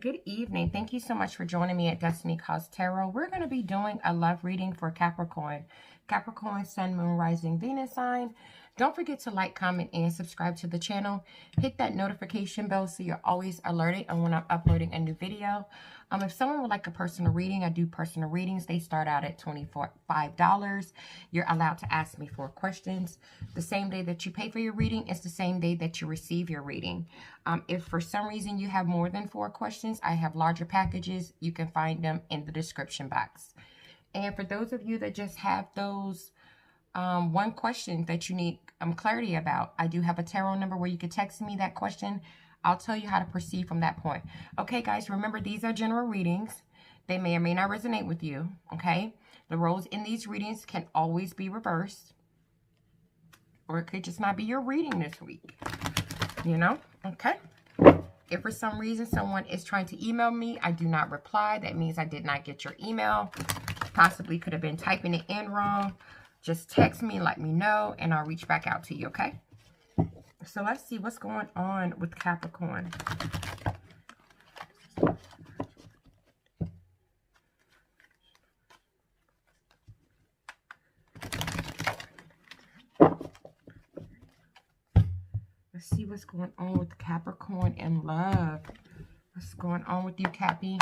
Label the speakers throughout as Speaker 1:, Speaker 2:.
Speaker 1: good evening. Thank you so much for joining me at Destiny Cause Tarot. We're going to be doing a love reading for Capricorn. Capricorn, Sun, Moon, Rising, Venus sign. Don't forget to like, comment, and subscribe to the channel. Hit that notification bell so you're always alerted on when I'm uploading a new video. If someone would like a personal reading, I do personal readings. They start out at $25. You're allowed to ask me 4 questions. The same day that you pay for your reading is the same day that you receive your reading. If for some reason you have more than 4 questions, I have larger packages. You can find them in the description box. And for those of you that just have those one question that you need clarity about, I do have a tarot number where you can text me that question. I'll tell you how to proceed from that point. Okay, guys, remember these are general readings. They may or may not resonate with you, okay? The roles in these readings can always be reversed. Or it could just not be your reading this week, you know? Okay? If for some reason someone is trying to email me, I do not reply. That means I did not get your email. Possibly could have been typing it in wrong. Just text me, let me know, and I'll reach back out to you, okay? So let's see what's going on with Capricorn. Let's see what's going on with Capricorn and love. What's going on with you, Cappy?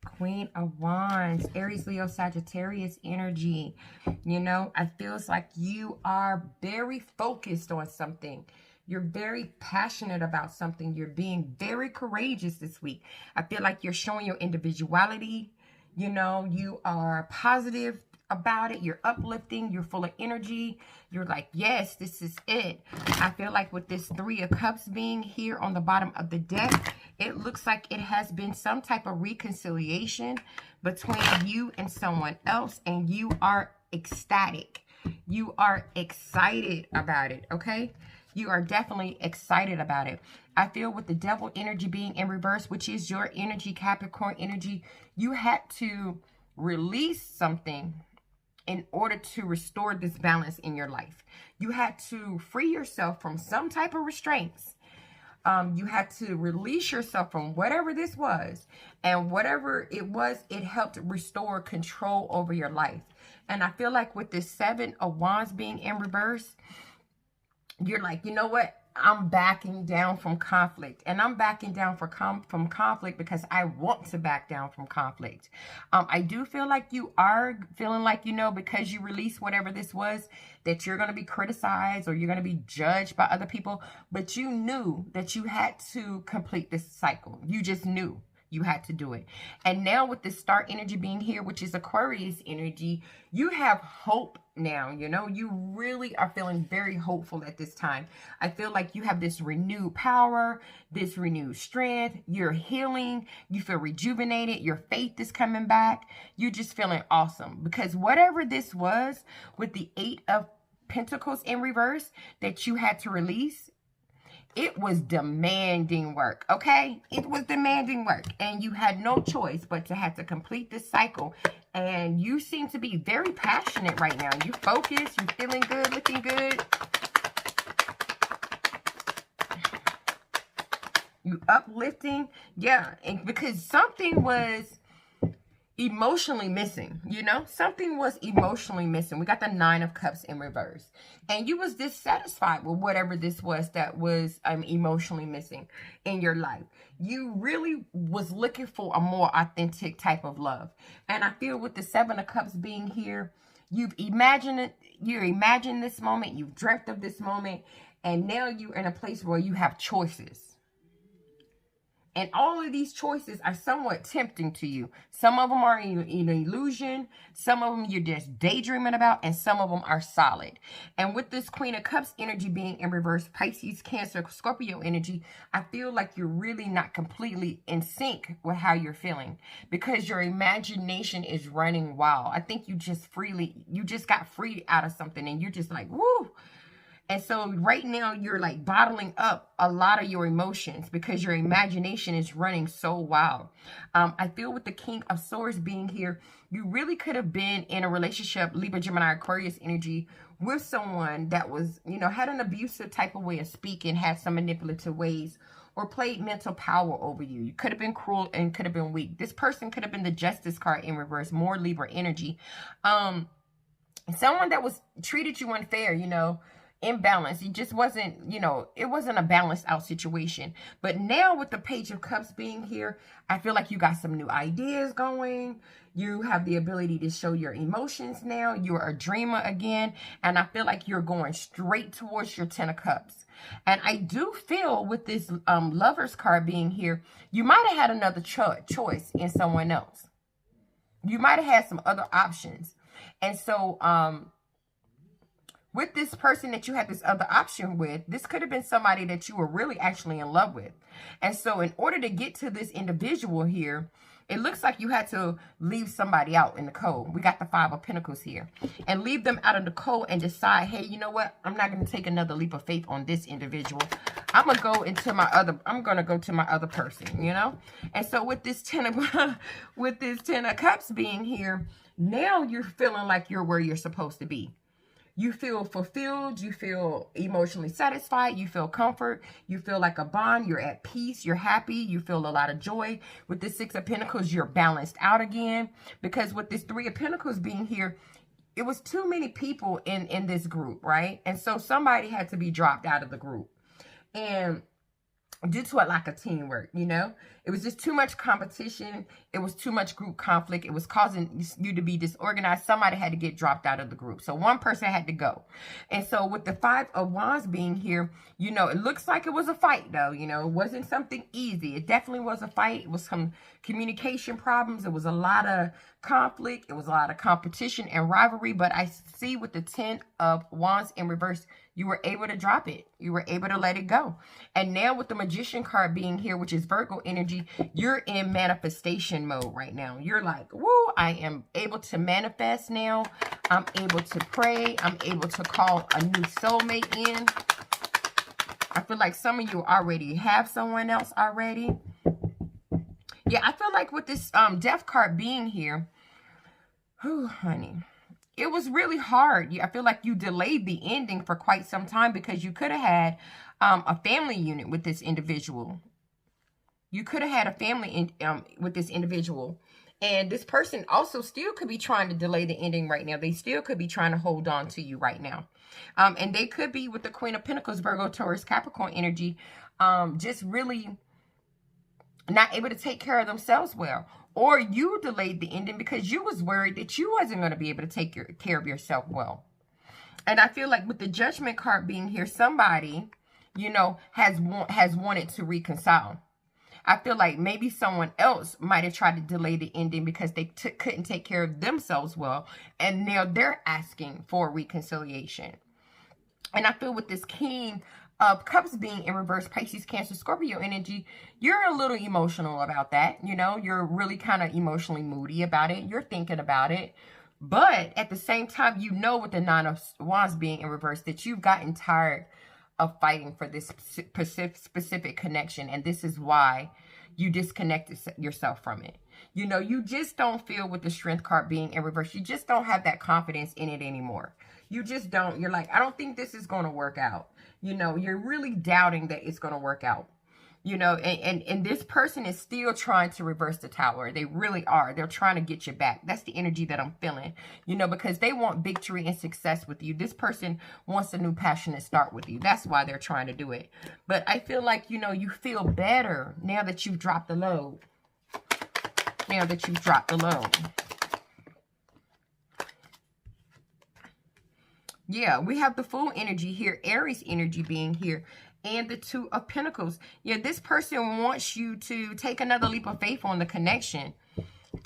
Speaker 1: Queen of Wands, Aries, Leo, Sagittarius energy. You know, it feels like you are very focused on something. You're very passionate about something. You're being very courageous this week. I feel like you're showing your individuality. You know, you are positive about it. You're uplifting. You're full of energy. You're like, yes, this is it. I feel like with this 3 of Cups being here on the bottom of the deck, it looks like it has been some type of reconciliation between you and someone else, and you are ecstatic. You are excited about it, okay? You are definitely excited about it. I feel with the Devil energy being in reverse, which is your energy, Capricorn energy, you had to release something in order to restore this balance in your life. You had to free yourself from some type of restraints. You had to release yourself from whatever this was. And whatever it was, it helped restore control over your life. And I feel like with this 7 of Wands being in reverse, you're like, you know what? I'm backing down from conflict. And I'm backing down from conflict because I want to back down from conflict. I do feel like you are feeling like, you know, because you released whatever this was, that you're going to be criticized or you're going to be judged by other people. But you knew that you had to complete this cycle. You just knew you had to do it. And now with the star energy being here, which is Aquarius energy, you have hope now. You know, you really are feeling very hopeful at this time. I feel like you have this renewed power, this renewed strength. You're healing. You feel rejuvenated. Your faith is coming back. You're just feeling awesome because whatever this was with the 8 of Pentacles in reverse that you had to release, it was demanding work, okay? It was demanding work, and you had no choice but to have to complete this cycle. And you seem to be very passionate right now. You focused, you feeling good, looking good. You uplifting, yeah, and because something was emotionally missing, you know, something was emotionally missing. We got the 9 of Cups in reverse, and you was dissatisfied with whatever this was that was emotionally missing in your life. You really was looking for a more authentic type of love. And I feel with the 7 of Cups being here, you've imagined it, you imagined this moment, you've dreamt of this moment, and now you're in a place where you have choices. And all of these choices are somewhat tempting to you. Some of them are in illusion. Some of them you're just daydreaming about. And some of them are solid. And with this Queen of Cups energy being in reverse, Pisces, Cancer, Scorpio energy, I feel like you're really not completely in sync with how you're feeling. Because your imagination is running wild. I think you just got freed out of something. And you're just like, woo. And so right now you're like bottling up a lot of your emotions because your imagination is running so wild. I feel with the King of Swords being here, you really could have been in a relationship, Libra, Gemini, Aquarius energy, with someone that was, you know, had an abusive type of way of speaking, had some manipulative ways, or played mental power over you. You could have been cruel and could have been weak. This person could have been the Justice card in reverse, more Libra energy. Someone that was treated you unfair, you know, imbalance. It just wasn't, you know, it wasn't a balanced out situation. But now with the Page of Cups being here, I feel like you got some new ideas going. You have the ability to show your emotions now. You're a dreamer again. And I feel like you're going straight towards your Ten of Cups. And I do feel with this Lovers card being here, you might have had another choice in someone else. You might have had some other options. And so, with this person that you had this other option with, this could have been somebody that you were really actually in love with. And so in order to get to this individual here, it looks like you had to leave somebody out in the cold. We got the Five of Pentacles here. And leave them out of the cold and decide, hey, you know what? I'm not going to take another leap of faith on this individual. I'm going to go into my other, I'm going to go to my other person, you know? And so with this Ten of Cups being here, now you're feeling like you're where you're supposed to be. You feel fulfilled, you feel emotionally satisfied, you feel comfort, you feel like a bond, you're at peace, you're happy, you feel a lot of joy. With the Six of Pentacles, you're balanced out again. Because with this Three of Pentacles being here, it was too many people in this group, right? And so somebody had to be dropped out of the group. And due to a lack of teamwork, you know, it was just too much competition. It was too much group conflict. It was causing you to be disorganized. Somebody had to get dropped out of the group. So one person had to go. And so with the Five of Wands being here, you know, it looks like it was a fight though. You know, it wasn't something easy. It definitely was a fight. It was some communication problems. It was a lot of conflict. It was a lot of competition and rivalry. But I see with the Ten of Wands in reverse, you were able to drop it. You were able to let it go. And now with the Magician card being here, which is Virgo energy, you're in manifestation mode right now. You're like, woo, I am able to manifest now. I'm able to pray. I'm able to call a new soulmate in. I feel like some of you already have someone else already. Yeah, I feel like with this Death card being here, whew, honey, it was really hard. I feel like you delayed the ending for quite some time because you could have had a family unit with this individual. You could have had a family with this individual. And this person also still could be trying to delay the ending right now. They still could be trying to hold on to you right now. And they could be with the Queen of Pentacles, Virgo, Taurus, Capricorn energy, just really not able to take care of themselves well. Or you delayed the ending because you was worried that you wasn't going to be able to take care of yourself well. And I feel like with the Judgment card being here, somebody, you know, has wanted to reconcile. I feel like maybe someone else might have tried to delay the ending because they couldn't take care of themselves well. And now they're asking for reconciliation. And I feel with this King of Cups being in reverse, Pisces, Cancer, Scorpio energy, you're a little emotional about that. You know, you're really kind of emotionally moody about it. You're thinking about it. But at the same time, you know, with the Nine of Wands being in reverse, that you've gotten tired of fighting for this specific connection. And this is why you disconnected yourself from it. You know, you just don't feel with the Strength card being in reverse. You just don't have that confidence in it anymore. You just don't. You're like, I don't think this is going to work out. You know, you're really doubting that it's going to work out. You know, and this person is still trying to reverse the Tower. They really are. They're trying to get you back. That's the energy that I'm feeling. You know, because they want victory and success with you. This person wants a new passionate start with you. That's why they're trying to do it. But I feel like, you know, you feel better now that you've dropped the load. Now that you've dropped the load. Yeah, we have the Fool energy here, Aries energy being here, and the Two of Pentacles. Yeah, this person wants you to take another leap of faith on the connection,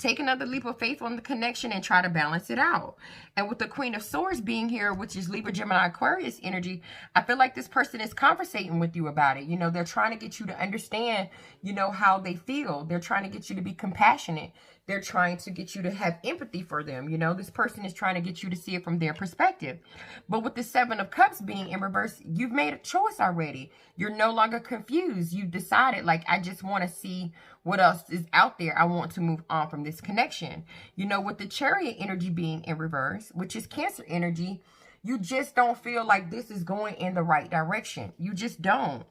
Speaker 1: Take another leap of faith on the connection and try to balance it out. And with the Queen of Swords being here, which is Libra, Gemini, Aquarius energy, I feel like this person is conversating with you about it. You know, they're trying to get you to understand, you know, how they feel. They're trying to get you to be compassionate. They're trying to get you to have empathy for them. You know, this person is trying to get you to see it from their perspective. But with the Seven of Cups being in reverse, you've made a choice already. You're no longer confused. You've decided, like, I just want to see what else is out there. I want to move on from this connection. You know, with the Chariot energy being in reverse, which is Cancer energy, you just don't feel like this is going in the right direction. You just don't.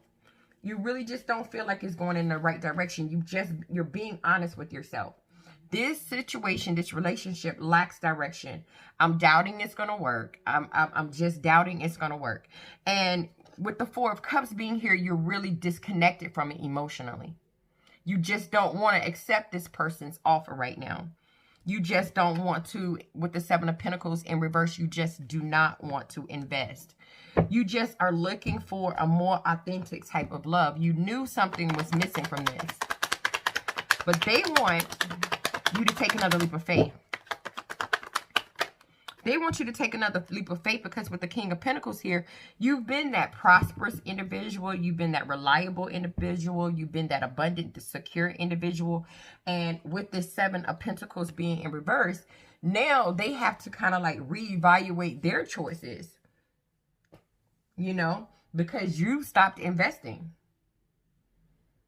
Speaker 1: You really just don't feel like it's going in the right direction. You're being honest with yourself. This situation, this relationship lacks direction. I'm doubting it's going to work. I'm just doubting it's going to work. And with the Four of Cups being here, you're really disconnected from it emotionally. You just don't want to accept this person's offer right now. You just don't want to, with the Seven of Pentacles in reverse, you just do not want to invest. You just are looking for a more authentic type of love. You knew something was missing from this. But they want you to take another leap of faith. They want you to take another leap of faith because with the King of Pentacles here, you've been that prosperous individual. You've been that reliable individual. You've been that abundant, secure individual. And with this Seven of Pentacles being in reverse, now they have to kind of like reevaluate their choices, you know, because you stopped investing.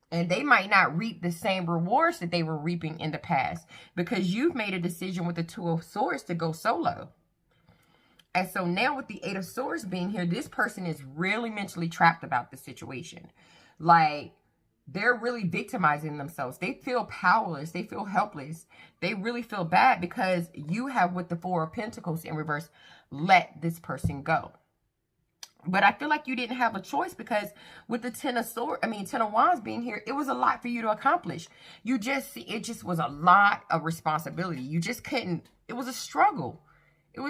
Speaker 1: And they might not reap the same rewards that they were reaping in the past because you've made a decision with the Two of Swords to go solo. And so now with the Eight of Swords being here, this person is really mentally trapped about the situation. Like, they're really victimizing themselves. They feel powerless. They feel helpless. They really feel bad because you have, with the Four of Pentacles in reverse, let this person go. But I feel like you didn't have a choice because with the Ten of Wands being here, it was a lot for you to accomplish. It just was a lot of responsibility. You just couldn't, it was a struggle.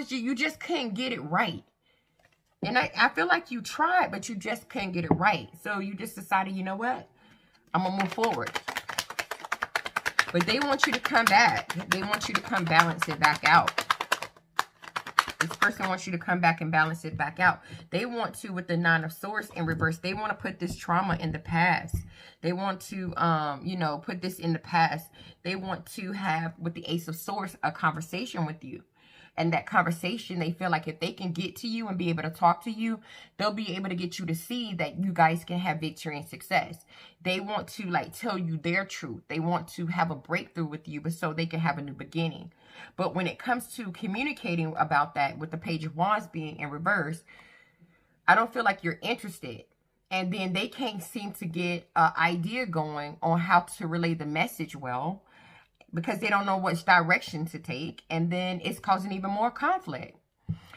Speaker 1: You just couldn't get it right. And I feel like you tried, but you just couldn't get it right. So you just decided, you know what? I'm going to move forward. But they want you to come back. They want you to come balance it back out. This person wants you to come back and balance it back out. They want to, with the Nine of Swords in reverse, they want to put this trauma in the past. They want to, you know, put this in the past. They want to have, with the Ace of Swords, a conversation with you. And that conversation, they feel like if they can get to you and be able to talk to you, they'll be able to get you to see that you guys can have victory and success. They want to, like, tell you their truth. They want to have a breakthrough with you, but so they can have a new beginning. But when it comes to communicating about that with the Page of Wands being in reverse, I don't feel like you're interested. And then they can't seem to get an idea going on how to relay the message well, because they don't know which direction to take. And then it's causing even more conflict.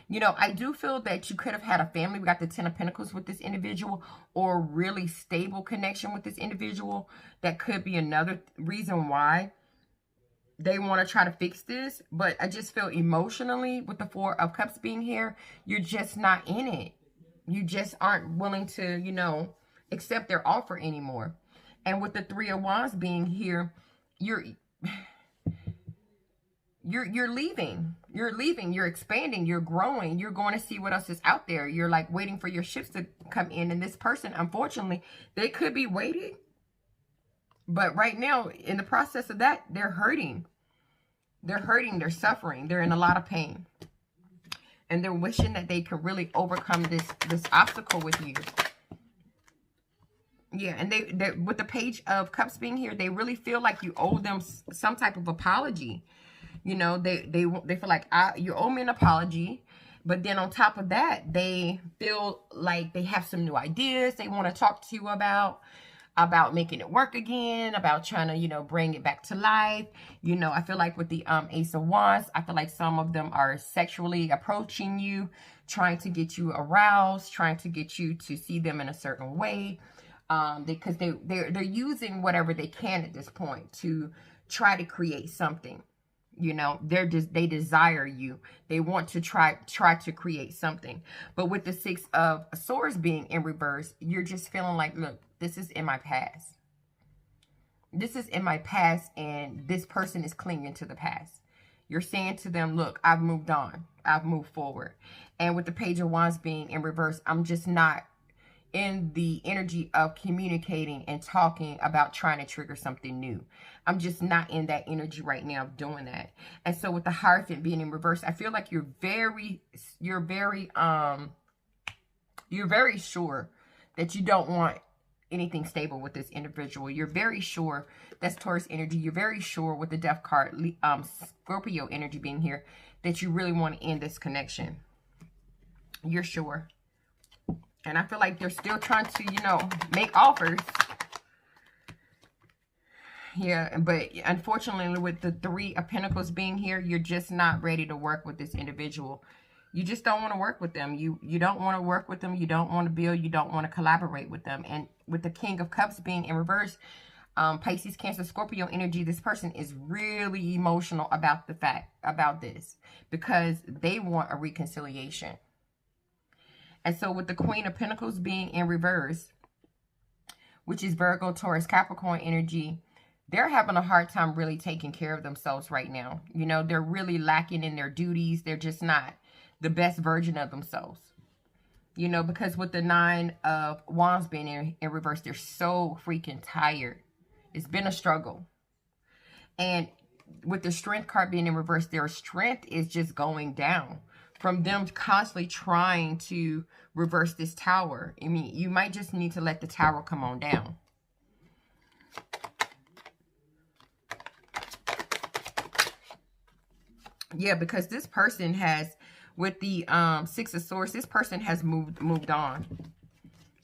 Speaker 1: You know, I do feel that you could have had a family. We got the Ten of Pentacles with this individual, or really stable connection with this individual. That could be another reason why they want to try to fix this. But I just feel emotionally, with the Four of Cups being here, you're just not in it. You just aren't willing to, you know, accept their offer anymore. And with the Three of Wands being here, you're leaving. You're leaving. You're expanding. You're growing. You're going to see what else is out there. You're like waiting for your ships to come in. And this person, unfortunately, they could be waiting. But right now, in the process of that, they're hurting. They're hurting. They're suffering. They're in a lot of pain. And they're wishing that they could really overcome this obstacle with you. Yeah, and they with the Page of Cups being here, they really feel like you owe them some type of apology. You know, they feel like you owe me an apology. But then on top of that, they feel like they have some new ideas they want to talk to you about making it work again, about trying to, you know, bring it back to life. You know, I feel like with the Ace of Wands, I feel like some of them are sexually approaching you, trying to get you aroused, trying to get you to see them in a certain way. Because they're using whatever they can at this point to try to create something. You know, they desire you. They want to try to create something. But with the Six of Swords being in reverse, you're just feeling like, look, this is in my past. this is in my past, and this person is clinging to the past. You're saying to them, look, I've moved on. I've moved forward. And with the Page of Wands being in reverse, I'm just not in the energy of communicating and talking about trying to trigger something new. I'm just not in that energy right now of doing that. And so with the Hierophant being in reverse, I feel like you're very sure that you don't want anything stable with this individual. You're very sure, that's Taurus energy. You're very sure with the Death card, Scorpio energy being here, that you really want to end this connection. You're sure. And I feel like they're still trying to, you know, make offers. Yeah, but unfortunately with the Three of Pentacles being here, you're just not ready to work with this individual. You just don't want to work with them. You don't want to work with them. You don't want to build. You don't want to collaborate with them. And with the King of Cups being in reverse, Pisces, Cancer, Scorpio energy, this person is really emotional about this because they want a reconciliation. And so with the Queen of Pentacles being in reverse, which is Virgo, Taurus, Capricorn energy, they're having a hard time really taking care of themselves right now. You know, they're really lacking in their duties. They're just not the best version of themselves. You know, because with the Nine of Wands being in reverse, they're so freaking tired. It's been a struggle. And with the Strength card being in reverse, their strength is just going down from them constantly trying to reverse this tower. I mean, you might just need to let the tower come on down. Yeah, because this person has, with the Six of Swords, this person has moved on.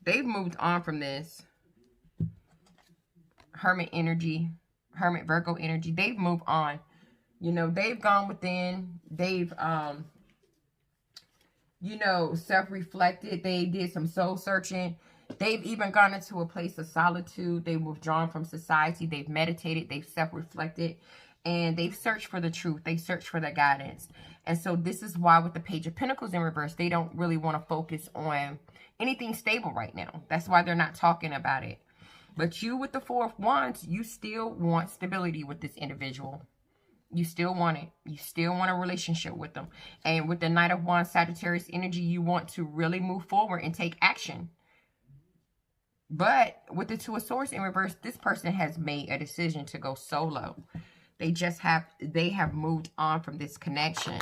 Speaker 1: They've moved on from this. Hermit energy, Hermit Virgo energy. They've moved on. You know, they've gone within. They've, you know, self-reflected. They did some soul searching. They've even gone into a place of solitude. They've withdrawn from society. They've meditated. They've self-reflected. And they've searched for the truth. They searched for the guidance. And so this is why with the Page of Pentacles in reverse, they don't really want to focus on anything stable right now. That's why they're not talking about it. But you with the Four of Wands, you still want stability with this individual. You still want it. You still want a relationship with them. And with the Knight of Wands, Sagittarius energy, you want to really move forward and take action. But with the Two of Swords in reverse, this person has made a decision to go solo. They have moved on from this connection.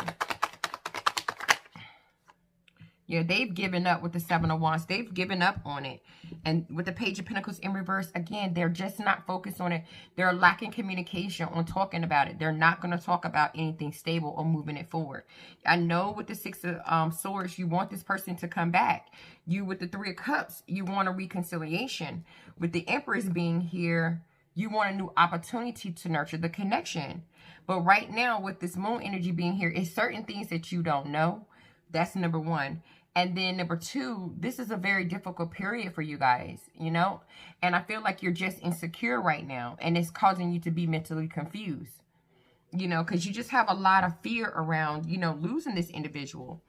Speaker 1: Yeah, they've given up with the Seven of Wands. They've given up on it. And with the Page of Pentacles in reverse, again, they're just not focused on it. They're lacking communication on talking about it. They're not going to talk about anything stable or moving it forward. I know with the Six of Swords, you want this person to come back. You with the Three of Cups, you want a reconciliation. With the Empress being here, you want a new opportunity to nurture the connection. But right now, with this Moon energy being here, it's certain things that you don't know. That's number one. And then number two, this is a very difficult period for you guys, you know. And I feel like you're just insecure right now. And it's causing you to be mentally confused, you know, because you just have a lot of fear around, you know, losing this individual.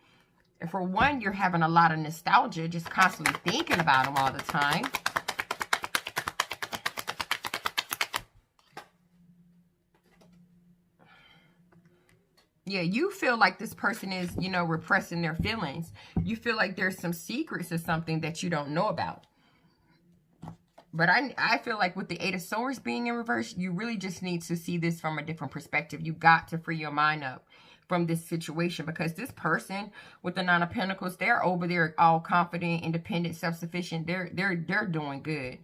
Speaker 1: And for one, you're having a lot of nostalgia, just constantly thinking about them all the time. Yeah, you feel like this person is, you know, repressing their feelings. You feel like there's some secrets or something that you don't know about. But I feel like with the Eight of Swords being in reverse, you really just need to see this from a different perspective. You got to free your mind up from this situation, because this person with the Nine of Pentacles, they're over there all confident, independent, self-sufficient. They're doing good.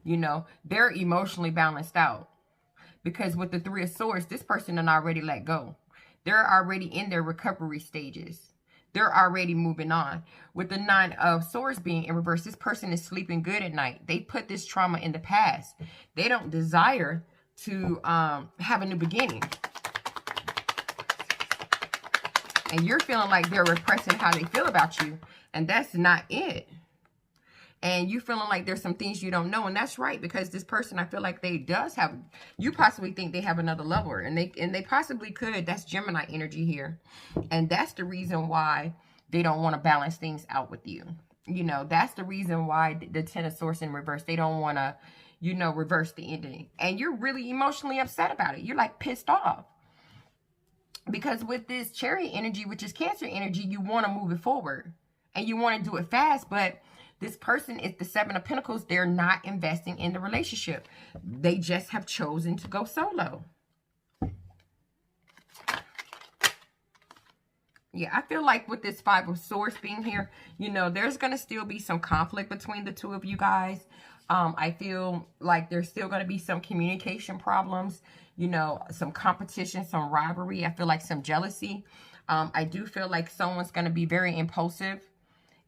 Speaker 1: You know, they're emotionally balanced out. Because with the Three of Swords, this person done already let go. They're already in their recovery stages. They're already moving on. With the Nine of Swords being in reverse, this person is sleeping good at night. They put this trauma in the past. They don't desire to have a new beginning. And you're feeling like they're repressing how they feel about you. And that's not it. And you feeling like there's some things you don't know. And that's right, because this person, I feel like they does have, you possibly think they have another lover. And they possibly could. That's Gemini energy here. And that's the reason why they don't want to balance things out with you. You know, that's the reason why the Ten of Swords in reverse, they don't want to, you know, reverse the ending. And you're really emotionally upset about it. You're like pissed off. Because with this Chariot energy, which is Cancer energy, you want to move it forward. And you want to do it fast. But this person is the Seven of Pentacles. They're not investing in the relationship. They just have chosen to go solo. Yeah, I feel like with this Five of Swords being here, you know, there's going to still be some conflict between the two of you guys. I feel like there's still going to be some communication problems, you know, some competition, some rivalry. I feel like some jealousy. I do feel like someone's going to be very impulsive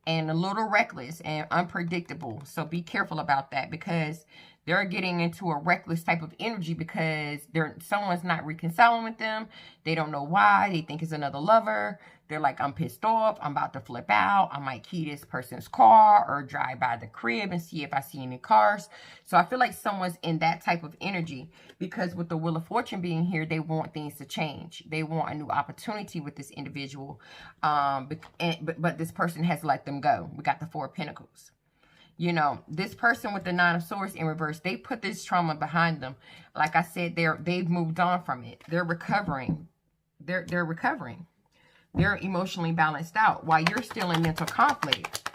Speaker 1: and a little reckless and unpredictable. So be careful about that, because they're getting into a reckless type of energy because someone's not reconciling with them. They don't know why. They think it's another lover. They're like, I'm pissed off. I'm about to flip out. I might key this person's car or drive by the crib and see if I see any cars. So I feel like someone's in that type of energy, because with the Wheel of Fortune being here, they want things to change. They want a new opportunity with this individual. But this person has let them go. We got the Four of Pentacles. You know, this person with the Nine of Swords in reverse, they put this trauma behind them. Like I said, they've moved on from it. They're recovering. They're recovering. They're emotionally balanced out while you're still in mental conflict.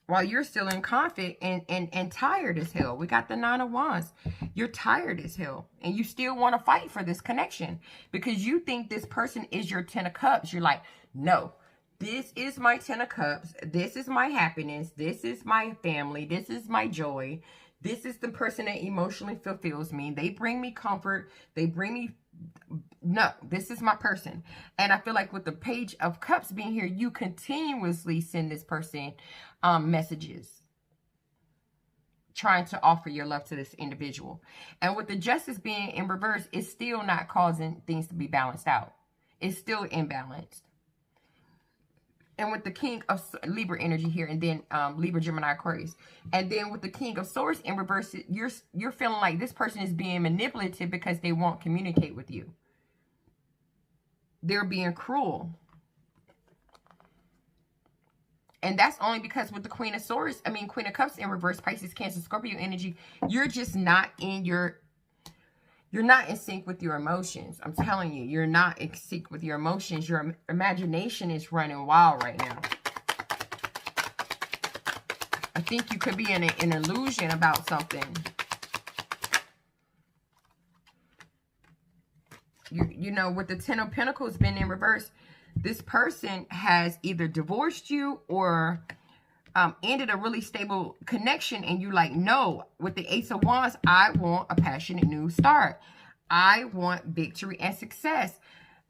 Speaker 1: While you're still in conflict and tired as hell. We got the Nine of Wands. You're tired as hell. And you still want to fight for this connection because you think this person is your Ten of Cups. You're like, no, this is my Ten of Cups. This is my happiness. This is my family. This is my joy. This is the person that emotionally fulfills me. They bring me comfort. They bring me... No, this is my person. And I feel like with the Page of Cups being here, you continuously send this person messages trying to offer your love to this individual. And with the Justice being in reverse, it's still not causing things to be balanced out. It's still imbalanced. And with the King of Libra energy here, and then Libra, Gemini, Aquarius. And then with the King of Swords in reverse, you're feeling like this person is being manipulative because they won't communicate with you. They're being cruel. And that's only because with the Queen of Cups in reverse, Pisces, Cancer, Scorpio energy, you're just not in you're not in sync with your emotions. I'm telling you, you're not in sync with your emotions. Your imagination is running wild right now. I think you could be in an illusion about something. You know, with the Ten of Pentacles being in reverse, this person has either divorced you or ended a really stable connection, and you like, no. With the Ace of Wands, I want a passionate new start. I want victory and success.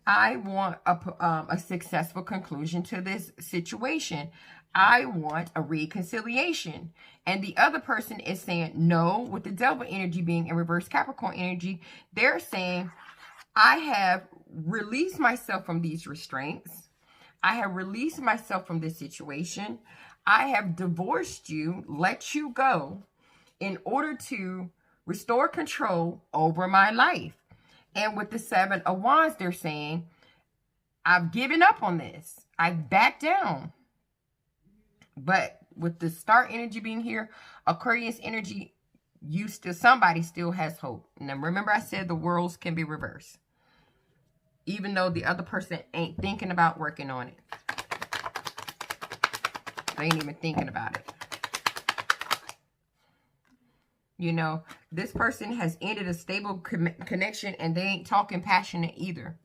Speaker 1: I want a successful conclusion to this situation. I want a reconciliation. And the other person is saying no. With the Devil energy being in reverse, Capricorn energy, they're saying, I have released myself from these restraints. I have released myself from this situation. I have divorced you, let you go, in order to restore control over my life. And with the Seven of Wands, they're saying, I've given up on this. I've backed down. But with the Star energy being here, Aquarius energy, somebody still has hope. Now, remember I said the worlds can be reversed. Even though the other person ain't thinking about working on it. They ain't even thinking about it. You know, this person has ended a stable connection, and they ain't talking passionate either.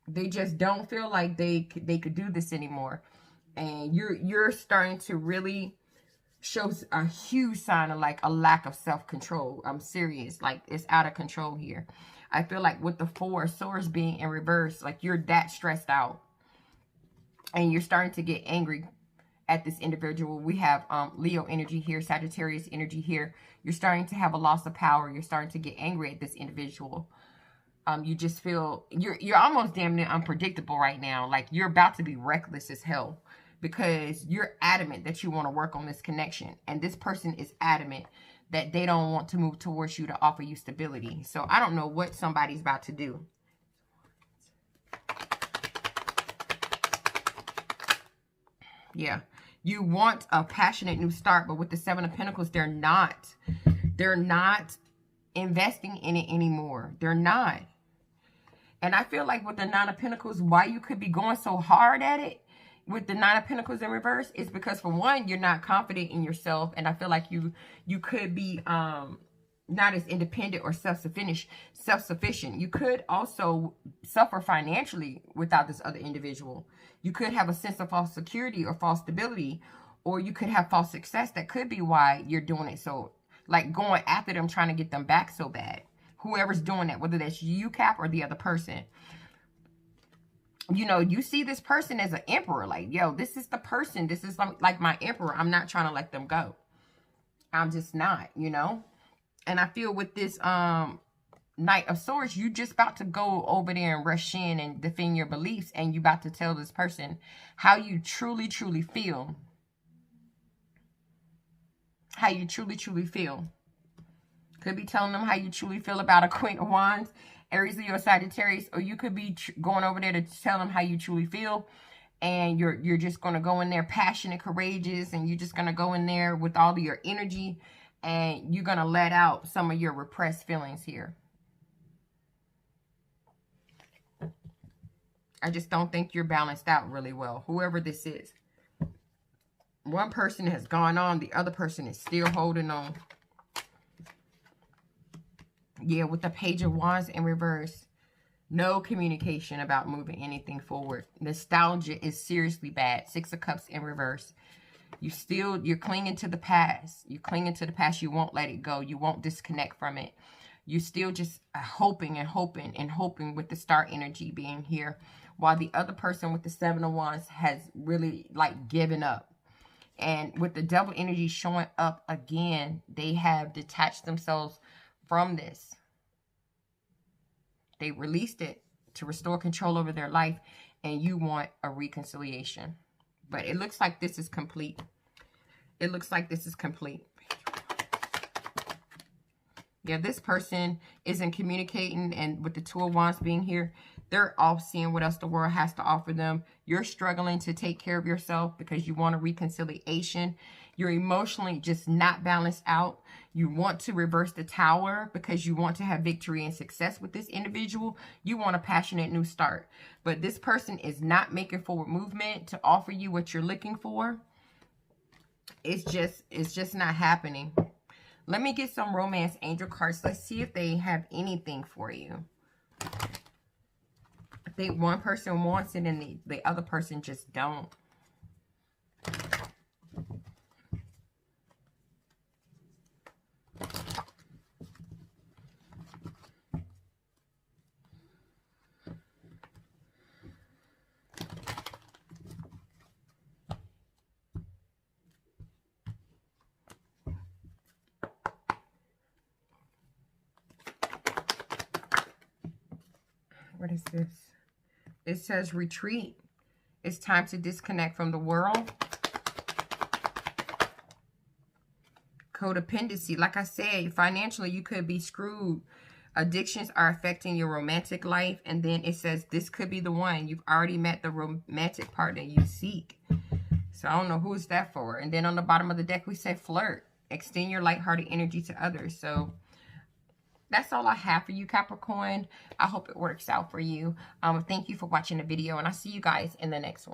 Speaker 1: They just don't feel like they could do this anymore. And you're starting to really show a huge sign of like a lack of self-control. I'm serious. Like, it's out of control here. I feel like with the Four of Swords being in reverse, like you're that stressed out. And you're starting to get angry at this individual. We have Leo energy here, Sagittarius energy here. You're starting to have a loss of power. You're starting to get angry at this individual. You just feel, you're almost damn near unpredictable right now. Like you're about to be reckless as hell. Because you're adamant that you want to work on this connection. And this person is adamant that they don't want to move towards you to offer you stability. So I don't know what somebody's about to do. Yeah. You want a passionate new start, but with the Seven of Pentacles, they're not investing in it anymore. They're not. And I feel like with the Nine of Pentacles, why you could be going so hard at it with the Nine of Pentacles in reverse is because, for one, you're not confident in yourself. And I feel like you could be not as independent or self-sufficient. You could also suffer financially without this other individual. You could have a sense of false security or false stability, or you could have false success. That could be why you're doing it. So, like, going after them, trying to get them back so bad. Whoever's doing that, whether that's you, Cap, or the other person. You know, you see this person as an emperor. Like, yo, this is the person. This is like my emperor. I'm not trying to let them go. I'm just not, you know. And I feel with this Knight of Swords, you just about to go over there and rush in and defend your beliefs. And you about to tell this person how you truly, truly feel. How you truly, truly feel. Could be telling them how you truly feel about a Queen of Wands, Aries, Leo, Sagittarius. Or you could be going over there to tell them how you truly feel. And you're just going to go in there passionate, courageous. And you're just going to go in there with all of your energy. And you're going to let out some of your repressed feelings here. I just don't think you're balanced out really well. Whoever this is. One person has gone on. The other person is still holding on. Yeah, with the Page of Wands in reverse. No communication about moving anything forward. Nostalgia is seriously bad. Six of Cups in reverse. You're clinging to the past. You're clinging to the past. You won't let it go. You won't disconnect from it. You're still just hoping and hoping and hoping with the star energy being here. While the other person with the Seven of Wands has really, like, given up. And with the Devil energy showing up again, they have detached themselves from this. They released it to restore control over their life. And you want a reconciliation. But it looks like this is complete. It looks like this is complete. Yeah, this person isn't communicating. And with the Two of Wands being here, they're off seeing what else the world has to offer them. You're struggling to take care of yourself because you want a reconciliation. You're emotionally just not balanced out. You want to reverse the Tower because you want to have victory and success with this individual. You want a passionate new start. But this person is not making forward movement to offer you what you're looking for. It's just not happening. Let me get some romance angel cards. Let's see if they have anything for you. I think one person wants it and the other person just don't. What is this? It says retreat. It's time to disconnect from the world. Codependency. Like I said, financially, you could be screwed. Addictions are affecting your romantic life. And then it says this could be the one. You've already met the romantic partner you seek. So I don't know who is that for. And then on the bottom of the deck, we say flirt. Extend your lighthearted energy to others. So that's all I have for you, Capricorn. I hope it works out for you. Thank you for watching the video, and I'll see you guys in the next one.